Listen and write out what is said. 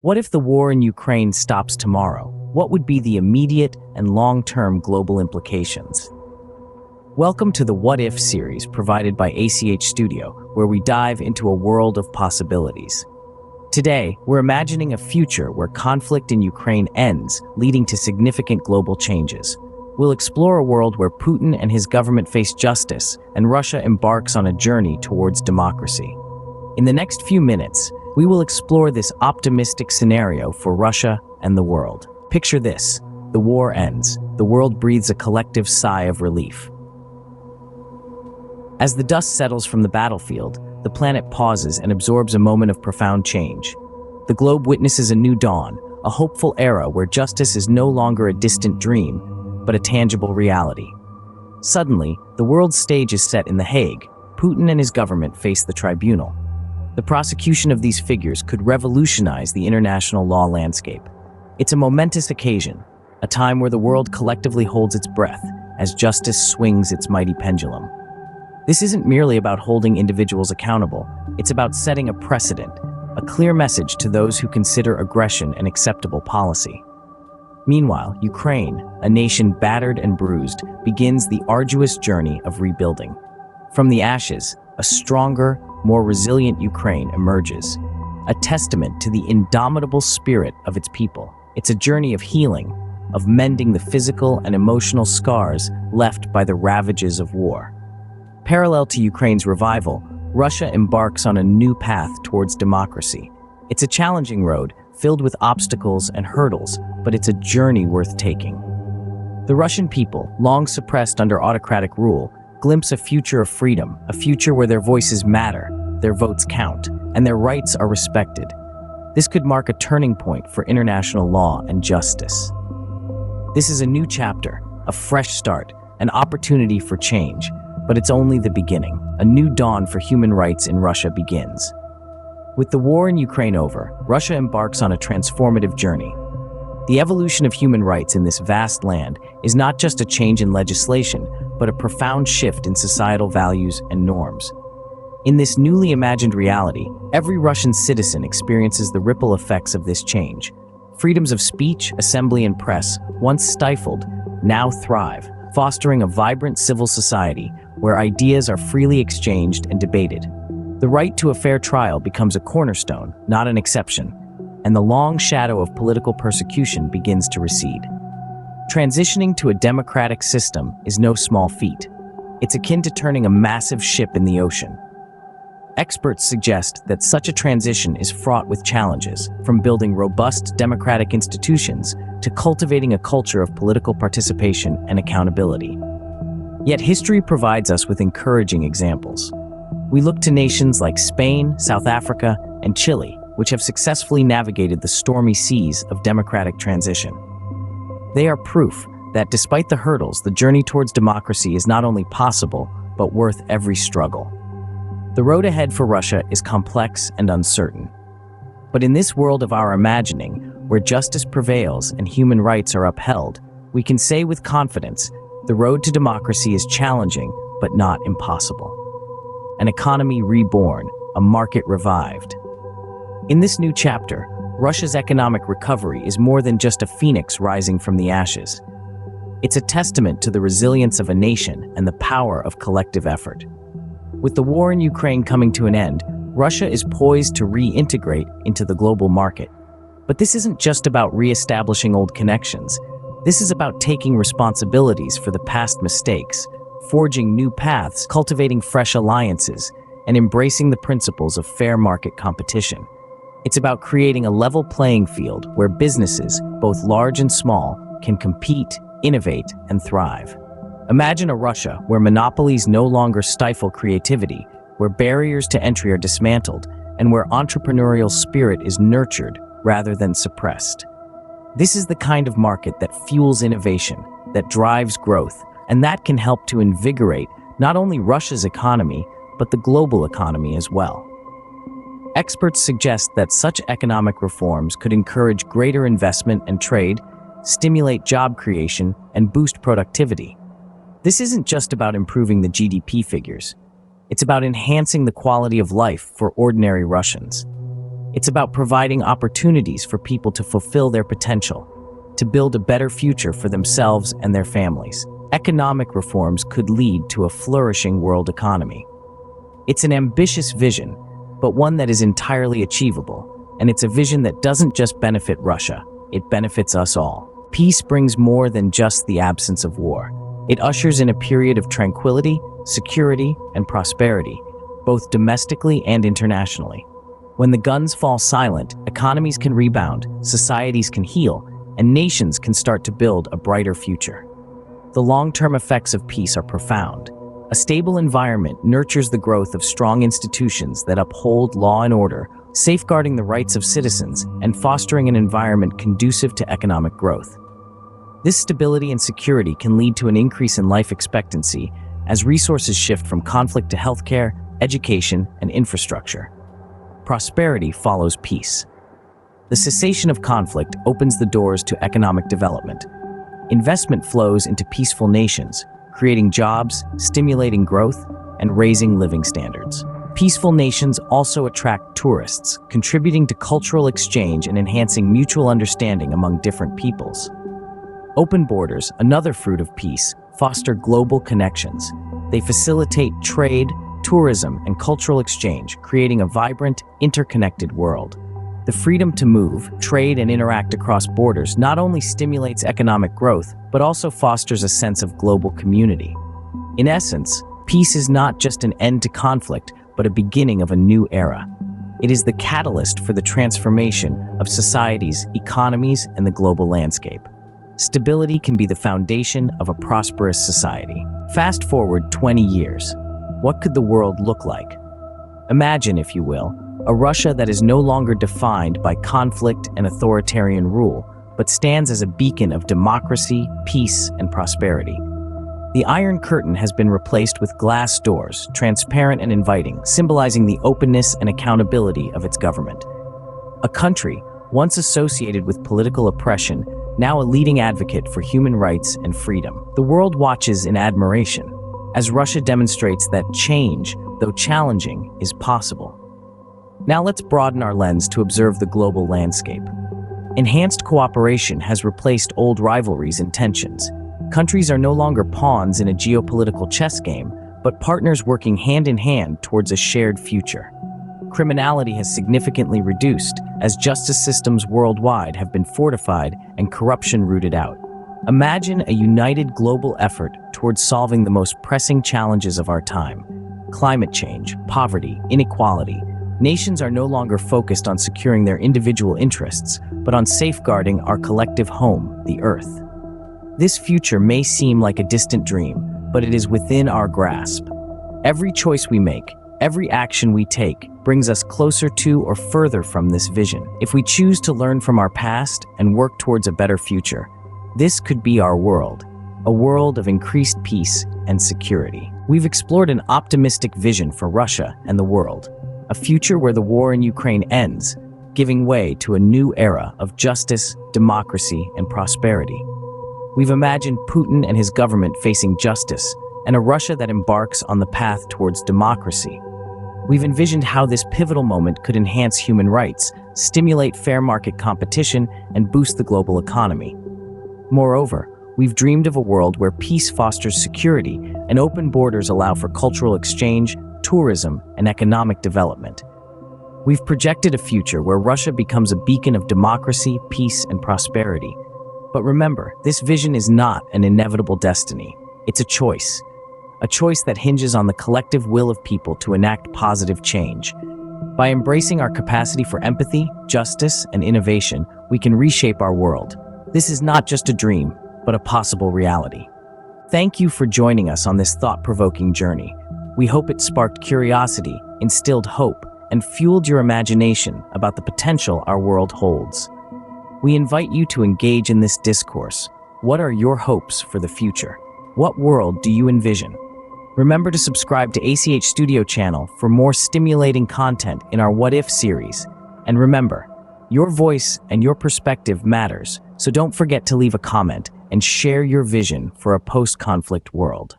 What if the war in Ukraine stops tomorrow? What would be the immediate and long-term global implications? Welcome to the What If series provided by ACH Studio, where we dive into a world of possibilities. Today, we're imagining a future where conflict in Ukraine ends, leading to significant global changes. We'll explore a world where Putin and his government face justice, and Russia embarks on a journey towards democracy. In the next few minutes, we will explore this optimistic scenario for Russia and the world. Picture this: the war ends. The world breathes a collective sigh of relief. As the dust settles from the battlefield, the planet pauses and absorbs a moment of profound change. The globe witnesses a new dawn, a hopeful era where justice is no longer a distant dream, but a tangible reality. Suddenly, the world's stage is set in The Hague. Putin and his government face the tribunal. The prosecution of these figures could revolutionize the international law landscape. It's a momentous occasion, a time where the world collectively holds its breath as justice swings its mighty pendulum. This isn't merely about holding individuals accountable, it's about setting a precedent, a clear message to those who consider aggression an acceptable policy. Meanwhile, Ukraine, a nation battered and bruised, begins the arduous journey of rebuilding. From the ashes, a stronger, more resilient Ukraine emerges, a testament to the indomitable spirit of its people. It's a journey of healing, of mending the physical and emotional scars left by the ravages of war. Parallel to Ukraine's revival, Russia embarks on a new path towards democracy. It's a challenging road, filled with obstacles and hurdles, but it's a journey worth taking. The Russian people, long suppressed under autocratic rule, glimpse a future of freedom, a future where their voices matter, their votes count, and their rights are respected. This could mark a turning point for international law and justice. This is a new chapter, a fresh start, an opportunity for change, but it's only the beginning. A new dawn for human rights in Russia begins. With the war in Ukraine over, Russia embarks on a transformative journey. The evolution of human rights in this vast land is not just a change in legislation, but a profound shift in societal values and norms. In this newly imagined reality, every Russian citizen experiences the ripple effects of this change. Freedoms of speech, assembly, and press, once stifled, now thrive, fostering a vibrant civil society where ideas are freely exchanged and debated. The right to a fair trial becomes a cornerstone, not an exception, and the long shadow of political persecution begins to recede. Transitioning to a democratic system is no small feat. It's akin to turning a massive ship in the ocean. Experts suggest that such a transition is fraught with challenges, from building robust democratic institutions to cultivating a culture of political participation and accountability. Yet history provides us with encouraging examples. We look to nations like Spain, South Africa, and Chile, which have successfully navigated the stormy seas of democratic transition. They are proof that despite the hurdles, the journey towards democracy is not only possible, but worth every struggle. The road ahead for Russia is complex and uncertain. But in this world of our imagining, where justice prevails and human rights are upheld, we can say with confidence, the road to democracy is challenging, but not impossible. An economy reborn, a market revived. In this new chapter, Russia's economic recovery is more than just a phoenix rising from the ashes. It's a testament to the resilience of a nation and the power of collective effort. With the war in Ukraine coming to an end, Russia is poised to reintegrate into the global market. But this isn't just about re-establishing old connections. This is about taking responsibilities for the past mistakes, forging new paths, cultivating fresh alliances, and embracing the principles of fair market competition. It's about creating a level playing field where businesses, both large and small, can compete, innovate, and thrive. Imagine a Russia where monopolies no longer stifle creativity, where barriers to entry are dismantled, and where entrepreneurial spirit is nurtured rather than suppressed. This is the kind of market that fuels innovation, that drives growth, and that can help to invigorate not only Russia's economy, but the global economy as well. Experts suggest that such economic reforms could encourage greater investment and trade, stimulate job creation, and boost productivity. This isn't just about improving the GDP figures. It's about enhancing the quality of life for ordinary Russians. It's about providing opportunities for people to fulfill their potential, to build a better future for themselves and their families. Economic reforms could lead to a flourishing world economy. It's an ambitious vision, but one that is entirely achievable, and it's a vision that doesn't just benefit Russia, it benefits us all. Peace brings more than just the absence of war. It ushers in a period of tranquility, security, and prosperity, both domestically and internationally. When the guns fall silent, economies can rebound, societies can heal, and nations can start to build a brighter future. The long-term effects of peace are profound. A stable environment nurtures the growth of strong institutions that uphold law and order, safeguarding the rights of citizens and fostering an environment conducive to economic growth. This stability and security can lead to an increase in life expectancy as resources shift from conflict to healthcare, education, and infrastructure. Prosperity follows peace. The cessation of conflict opens the doors to economic development. Investment flows into peaceful nations, creating jobs, stimulating growth, and raising living standards. Peaceful nations also attract tourists, contributing to cultural exchange and enhancing mutual understanding among different peoples. Open borders, another fruit of peace, foster global connections. They facilitate trade, tourism, and cultural exchange, creating a vibrant, interconnected world. The freedom to move, trade, and interact across borders not only stimulates economic growth, but also fosters a sense of global community. In essence, peace is not just an end to conflict, but a beginning of a new era. It is the catalyst for the transformation of societies, economies, and the global landscape. Stability can be the foundation of a prosperous society. Fast forward 20 years. What could the world look like? Imagine, if you will, a Russia that is no longer defined by conflict and authoritarian rule, but stands as a beacon of democracy, peace, and prosperity. The Iron Curtain has been replaced with glass doors, transparent and inviting, symbolizing the openness and accountability of its government. A country, once associated with political oppression, now a leading advocate for human rights and freedom. The world watches in admiration, as Russia demonstrates that change, though challenging, is possible. Now let's broaden our lens to observe the global landscape. Enhanced cooperation has replaced old rivalries and tensions. Countries are no longer pawns in a geopolitical chess game, but partners working hand in hand towards a shared future. Criminality has significantly reduced, as justice systems worldwide have been fortified and corruption rooted out. Imagine a united global effort towards solving the most pressing challenges of our time: climate change, poverty, inequality. Nations are no longer focused on securing their individual interests, but on safeguarding our collective home, the Earth. This future may seem like a distant dream, but it is within our grasp. Every choice we make, every action we take, brings us closer to or further from this vision. If we choose to learn from our past and work towards a better future, this could be our world, a world of increased peace and security. We've explored an optimistic vision for Russia and the world, a future where the war in Ukraine ends, giving way to a new era of justice, democracy, and prosperity. We've imagined Putin and his government facing justice, and a Russia that embarks on the path towards democracy. We've envisioned how this pivotal moment could enhance human rights, stimulate fair market competition, and boost the global economy. Moreover, we've dreamed of a world where peace fosters security and open borders allow for cultural exchange, tourism, and economic development. We've projected a future where Russia becomes a beacon of democracy, peace, and prosperity. But remember, this vision is not an inevitable destiny. It's a choice that hinges on the collective will of people to enact positive change. By embracing our capacity for empathy, justice, and innovation, we can reshape our world. This is not just a dream, but a possible reality. Thank you for joining us on this thought-provoking journey. We hope it sparked curiosity, instilled hope, and fueled your imagination about the potential our world holds. We invite you to engage in this discourse. What are your hopes for the future? What world do you envision? Remember to subscribe to ACH Studio channel for more stimulating content in our What If series. And remember, your voice and your perspective matters, so don't forget to leave a comment and share your vision for a post-conflict world.